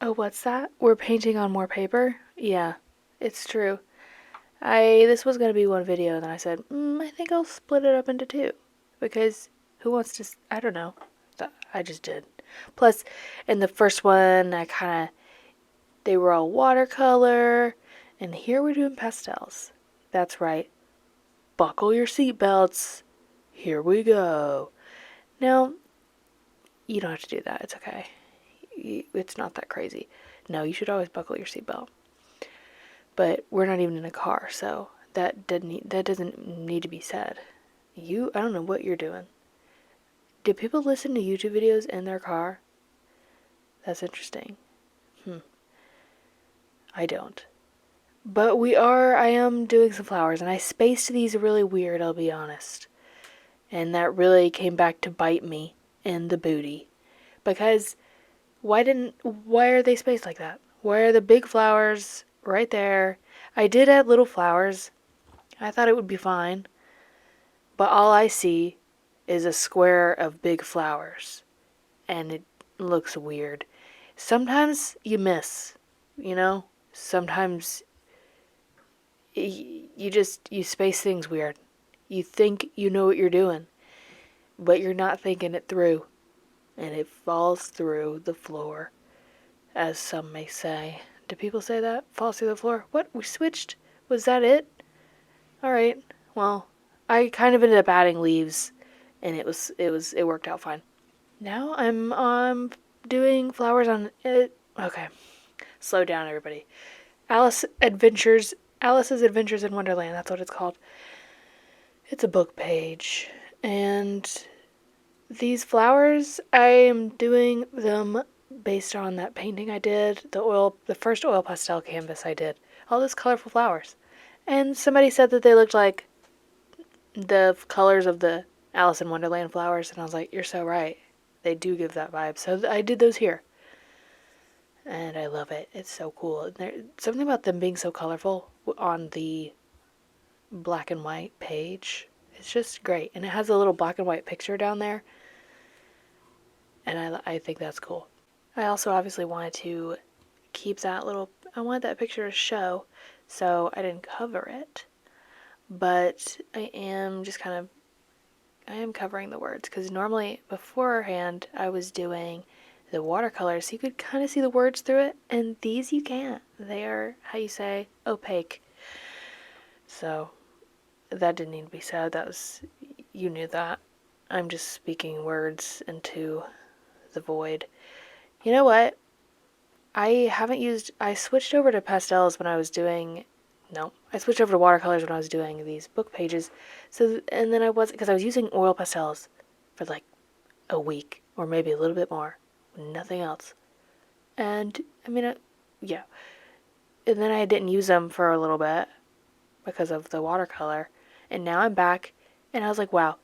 Oh, what's that? We're painting on more paper? Yeah, it's true. This was gonna be one video, and then I said, I think I'll split it up into two. Because who wants to, I don't know. I just did. Plus, in the first one, they were all watercolor, and here we're doing pastels. That's right. Buckle your seatbelts. Here we go. Now, you don't have to do that. It's okay. It's not that crazy. No, you should always buckle your seatbelt. But we're not even in a car, so that doesn't need to be said. I don't know what you're doing. Do people listen to YouTube videos in their car? That's interesting. I don't. But I am doing some flowers, and I spaced these really weird, I'll be honest. And that really came back to bite me in the booty. Because why are they spaced like that? Why are the big flowers right there? I did add little flowers. I thought it would be fine. But all I see is a square of big flowers. And it looks weird. Sometimes you miss, you know? Sometimes you space things weird. You think you know what you're doing, but you're not thinking it through. And it falls through the floor, as some may say. Do people say that? Falls through the floor? What? We switched? Was that it? Alright. Well, I kind of ended up adding leaves, and it worked out fine. Now I'm doing flowers on it. Okay. Slow down, everybody. Alice's Adventures in Wonderland, that's what it's called. It's a book page. And these flowers, I am doing them based on that painting I did, the first oil pastel canvas I did. All those colorful flowers. And somebody said that they looked like the colors of the Alice in Wonderland flowers, and I was like, you're so right. They do give that vibe. So I did those here. And I love it. It's so cool. Something about them being so colorful on the black and white page. It's just great. And it has a little black and white picture down there. And I think that's cool. I also obviously wanted to I wanted that picture to show, so I didn't cover it. But I am covering the words, because normally beforehand I was doing the watercolors, so you could kind of see the words through it, and these you can't. They are, how you say, opaque. So that didn't need to be said. You knew that. I'm just speaking words into the void. You know what? I switched over to pastels when I was doing, no, I switched over to watercolors when I was doing these book pages. And then because I was using oil pastels for like a week, or maybe a little bit more, nothing else. And, yeah. And then I didn't use them for a little bit because of the watercolor. And now I'm back, and I was like, wow,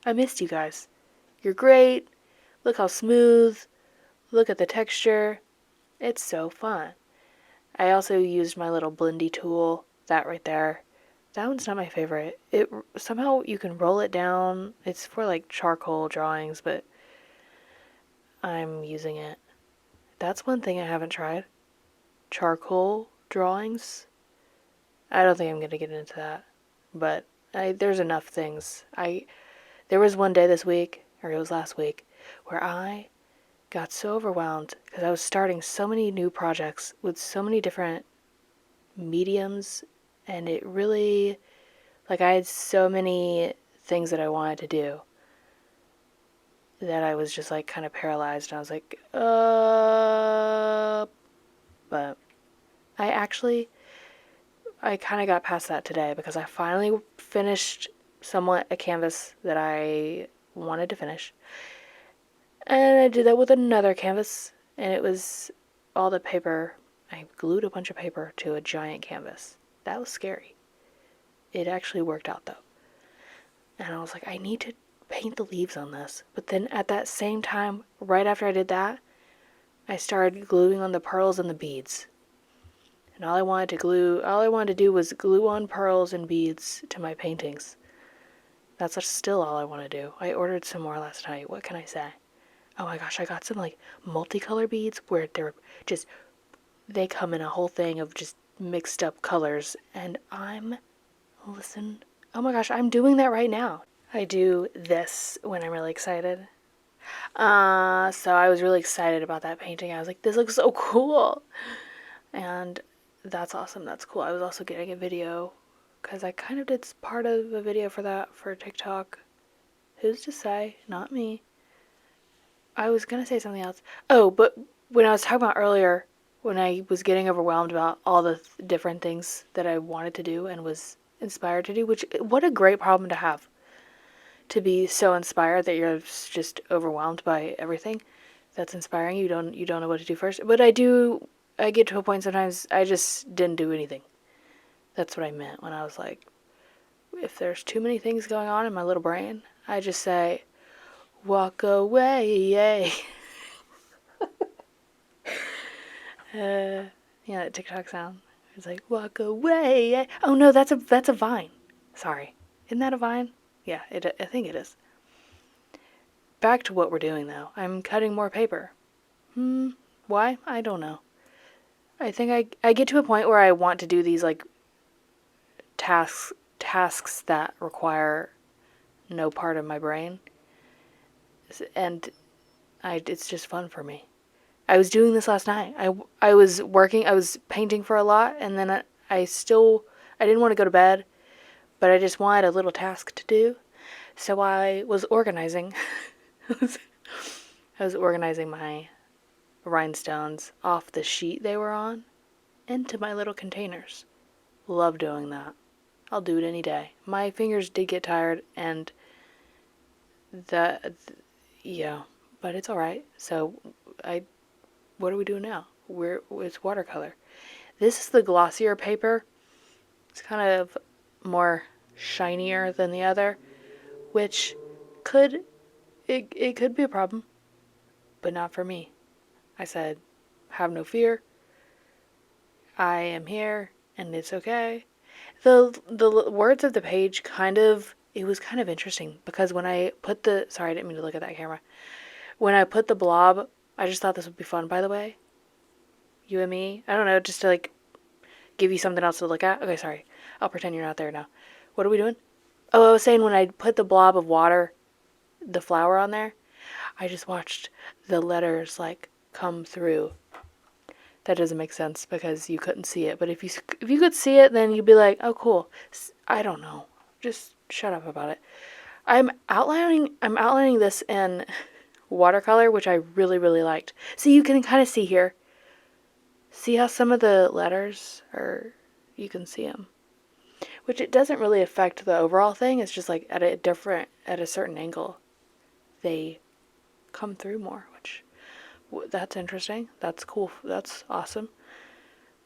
I missed you guys. You're great. Look how smooth. Look at the texture. It's so fun. I also used my little blendy tool, that right there. That one's not my favorite. Somehow you can roll it down. It's for like charcoal drawings, but I'm using it. That's one thing I haven't tried. Charcoal drawings. I don't think I'm gonna get into that, but there's enough things. There was one day this week, or it was last week, where I got so overwhelmed because I was starting so many new projects with so many different mediums, and it really, like, I had so many things that I wanted to do that I was just like kind of paralyzed, and I was like, but I kind of got past that today because I finally finished somewhat a canvas that I wanted to finish. And I did that with another canvas, and it was all the paper. I glued a bunch of paper to a giant canvas. That was scary. It actually worked out though. And I was like, I need to paint the leaves on this. But then at that same time, right after I did that, I started gluing on the pearls and the beads. And all I wanted to do was glue on pearls and beads to my paintings. That's still all I want to do. I ordered some more last night. What can I say? Oh my gosh, I got some like multicolor beads where they come in a whole thing of just mixed up colors. And listen, oh my gosh, I'm doing that right now. I do this when I'm really excited. So I was really excited about that painting. I was like, this looks so cool. And that's awesome. That's cool. I was also getting a video because I kind of did part of a video for that for TikTok. Who's to say? Not me. I was going to say something else. Oh, but when I was talking about earlier, when I was getting overwhelmed about all the different things that I wanted to do and was inspired to do, which, what a great problem to have. To be so inspired that you're just overwhelmed by everything that's inspiring. You don't know what to do first. But I get to a point sometimes I just didn't do anything. That's what I meant when I was like, if there's too many things going on in my little brain, I just say, walk away, yay. That TikTok sound. It's like, walk away, yay. Oh no, that's a vine. Sorry. Isn't that a vine? Yeah, I think it is. Back to what we're doing though. I'm cutting more paper. Why? I don't know. I think I get to a point where I want to do these like tasks that require no part of my brain, and it's just fun for me. I was doing this last night. I was working. I was painting for a lot, and then I didn't want to go to bed, but I just wanted a little task to do, so I was organizing. I was organizing my rhinestones off the sheet they were on into my little containers. Love doing that. I'll do it any day. My fingers did get tired, and yeah, but it's all right. So, what are we doing now? It's watercolor. This is the glossier paper. It's kind of more shinier than the other, which it could be a problem, but not for me. I said, have no fear. I am here, and it's okay. The words of the page it was kind of interesting because when I put sorry, I didn't mean to look at that camera. When I put the blob, I just thought this would be fun, by the way. You and me. I don't know, just to like give you something else to look at. Okay, sorry. I'll pretend you're not there now. What are we doing? Oh, I was saying when I put the blob of water, the flower on there, I just watched the letters like come through. That doesn't make sense because you couldn't see it. But if you could see it, then you'd be like, oh, cool. I don't know. Just shut up about it. I'm outlining this in watercolor, which I really, really liked. So you can kind of see here. See how some of the letters are, you can see them. Which it doesn't really affect the overall thing. It's just like at a certain angle, they come through more, which that's interesting. That's cool. That's awesome.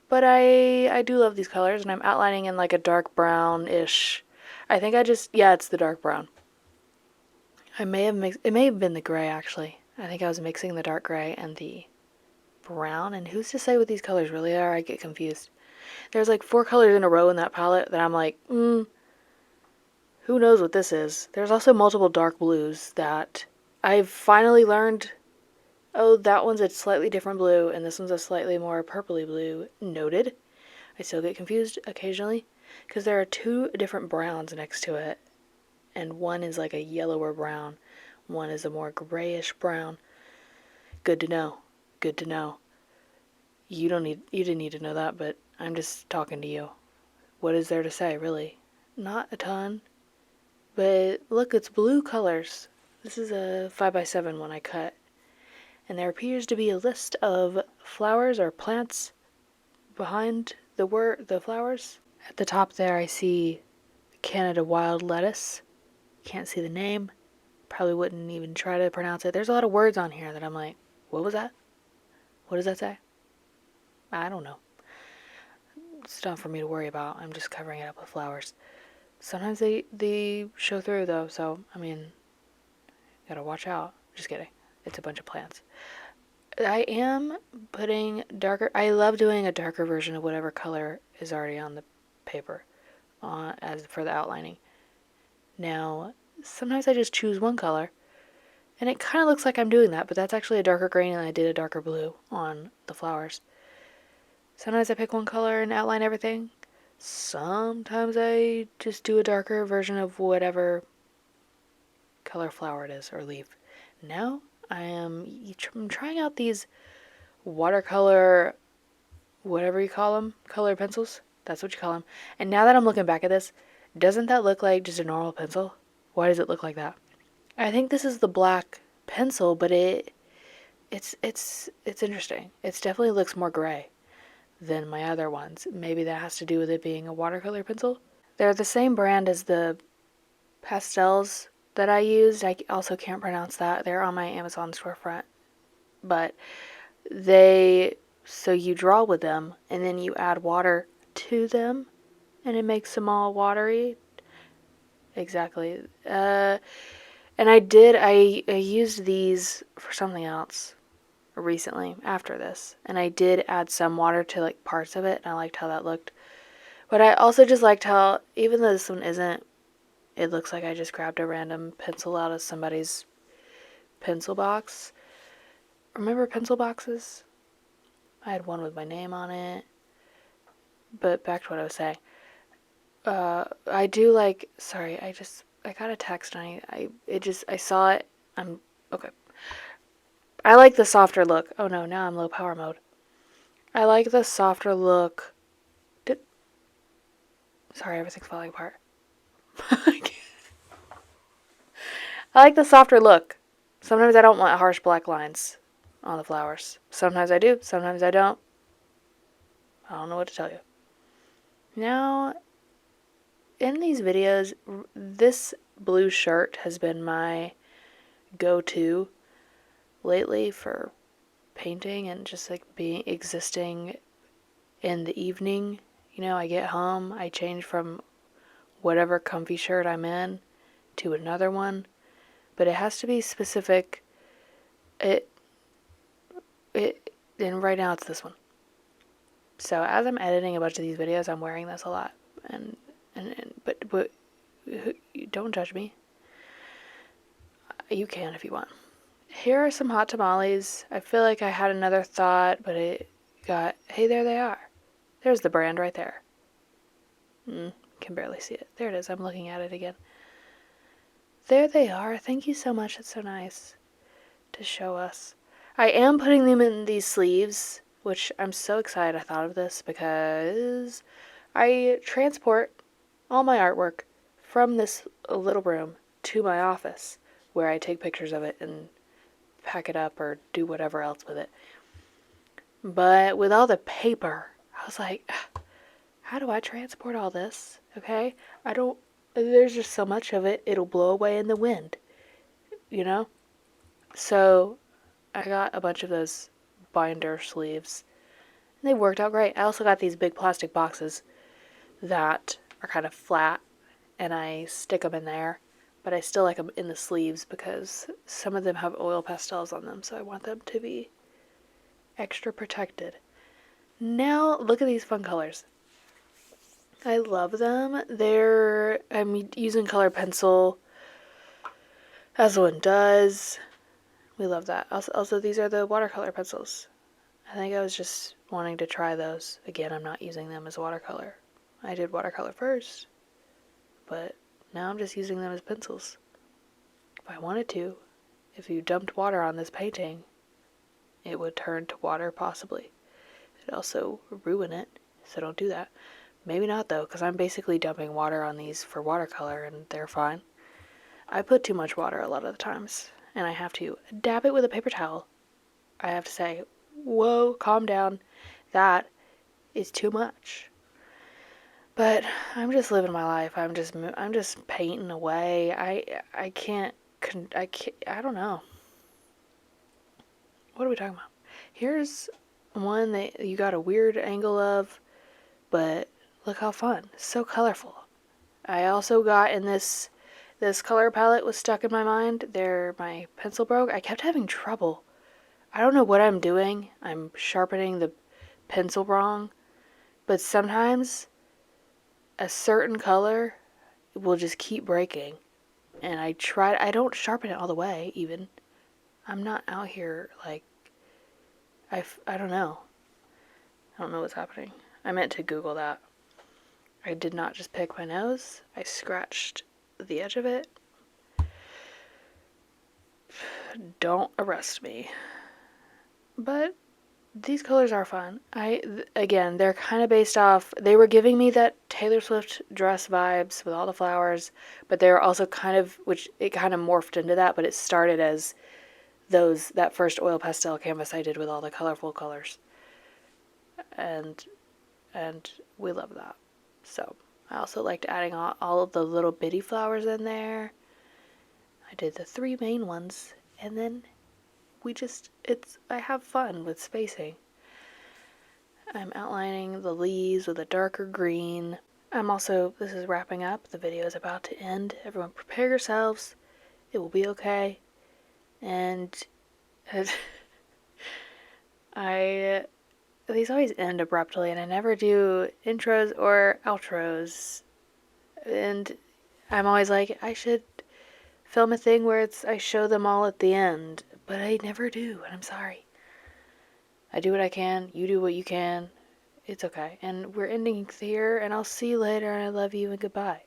But I do love these colors, and I'm outlining in like a dark brown-ish. I think it's the dark brown. It may have been the gray actually. I think I was mixing the dark gray and the brown, and who's to say what these colors really are? I get confused. There's like 4 colors in a row in that palette that I'm like, who knows what this is? There's also multiple dark blues that I've finally learned. Oh, that one's a slightly different blue, and this one's a slightly more purpley blue. Noted. I still get confused occasionally, because there are 2 different browns next to it, and one is like a yellower brown. One is a more grayish brown. Good to know. Good to know. You didn't need to know that, but I'm just talking to you. What is there to say, really? Not a ton. But look, it's blue colors. This is a 5x7 one I cut. And there appears to be a list of flowers or plants behind the flowers. At the top there I see Canada wild lettuce. Can't see the name. Probably wouldn't even try to pronounce it. There's a lot of words on here that I'm like, what was that? What does that say? I don't know. It's not for me to worry about. I'm just covering it up with flowers. Sometimes they show through though, so I mean, gotta watch out. Just kidding. It's a bunch of plants. I am putting darker. I love doing a darker version of whatever color is already on the paper, as for the outlining. Now, sometimes I just choose one color, And it kind of looks like I'm doing that, but that's actually a darker green and I did a darker blue on the flowers. Sometimes I pick one color and outline everything. Sometimes I just do a darker version of whatever color flower it is or leaf. Now I'm trying out these watercolor, whatever you call them, color pencils. That's what you call them. And now that I'm looking back at this, doesn't that look like just a normal pencil? Why does it look like that? I think this is the black pencil, but it's interesting. It definitely looks more gray than my other ones. Maybe that has to do with it being a watercolor pencil. They're the same brand as the pastels that I used. I also can't pronounce that. They're on my Amazon storefront. But so you draw with them and then you add water to them and it makes them all watery. Exactly. And I used these for something else recently after this. And I did add some water to like parts of it and I liked how that looked. But I also just liked how, even though this one isn't, it looks like I just grabbed a random pencil out of somebody's pencil box. Remember pencil boxes? I had one with my name on it. But back to what I was saying. I do like, sorry, I got a text and I saw it. Okay. I like the softer look. Oh no, now I'm low power mode. I like the softer look. Sorry, everything's falling apart. I like the softer look. Sometimes I don't want harsh black lines on the flowers. Sometimes I do, sometimes I don't. I don't know what to tell you. Now, in these videos, this blue shirt has been my go-to lately for painting and just like existing in the evening. You know, I get home, I change from whatever comfy shirt I'm in to another one, but it has to be specific. And right now it's this one. So as I'm editing a bunch of these videos, I'm wearing this a lot, but don't judge me. You can if you want. Here are some hot tamales. I feel like I had another thought, but hey, there they are. There's the brand right there. Can barely see it. There it is. I'm looking at it again. There they are. Thank you so much. It's so nice to show us. I am putting them in these sleeves, which I'm so excited I thought of this because I transport all my artwork from this little room to my office where I take pictures of it and pack it up or do whatever else with it. But with all the paper, I was like, how do I transport all this? Okay? There's just so much of it, it'll blow away in the wind, you know? So I got a bunch of those binder sleeves and they worked out great. I also got these big plastic boxes that are kind of flat and I stick them in there, but I still like them in the sleeves because some of them have oil pastels on them, so I want them to be extra protected. Now look at these fun colors. I love them. I'm using color pencil as one does. We love that. Also, these are the watercolor pencils. I think I was just wanting to try those. Again, I'm not using them as watercolor. I did watercolor first, but now I'm just using them as pencils. If I wanted to, if you dumped water on this painting, it would turn to water possibly. It'd also ruin it, so don't do that. Maybe not though, because I'm basically dumping water on these for watercolor and they're fine. I put too much water a lot of the times, and I have to dab it with a paper towel. I have to say, whoa, calm down. That is too much. But I'm just living my life. I'm just painting away. I don't know. What are we talking about? Here's one that you got a weird angle of, but look how fun. It's so colorful. I also got in this color palette was stuck in my mind. My pencil broke. I kept having trouble. I don't know what I'm doing. I'm sharpening the pencil wrong. But sometimes a certain color will just keep breaking. And I don't sharpen it all the way even. I'm not out here like, I don't know. I don't know what's happening. I meant to Google that. I did not just pick my nose. I scratched the edge of it. Don't arrest me. But these colors are fun. Again, they're kind of based off, they were giving me that Taylor Swift dress vibes with all the flowers, but they were also kind of, which it kind of morphed into that, but it started as that first oil pastel canvas I did with all the colorful colors. And we love that. So I also liked adding all of the little bitty flowers in there. I did the 3 main ones, and then I have fun with spacing. I'm outlining the leaves with a darker green. This is wrapping up. The video is about to end. Everyone prepare yourselves. It will be okay. And these always end abruptly, and I never do intros or outros. And I'm always like, I should film a thing where I show them all at the end, but I never do, and I'm sorry. I do what I can, you do what you can. It's okay. And we're ending here, and I'll see you later, and I love you, and goodbye.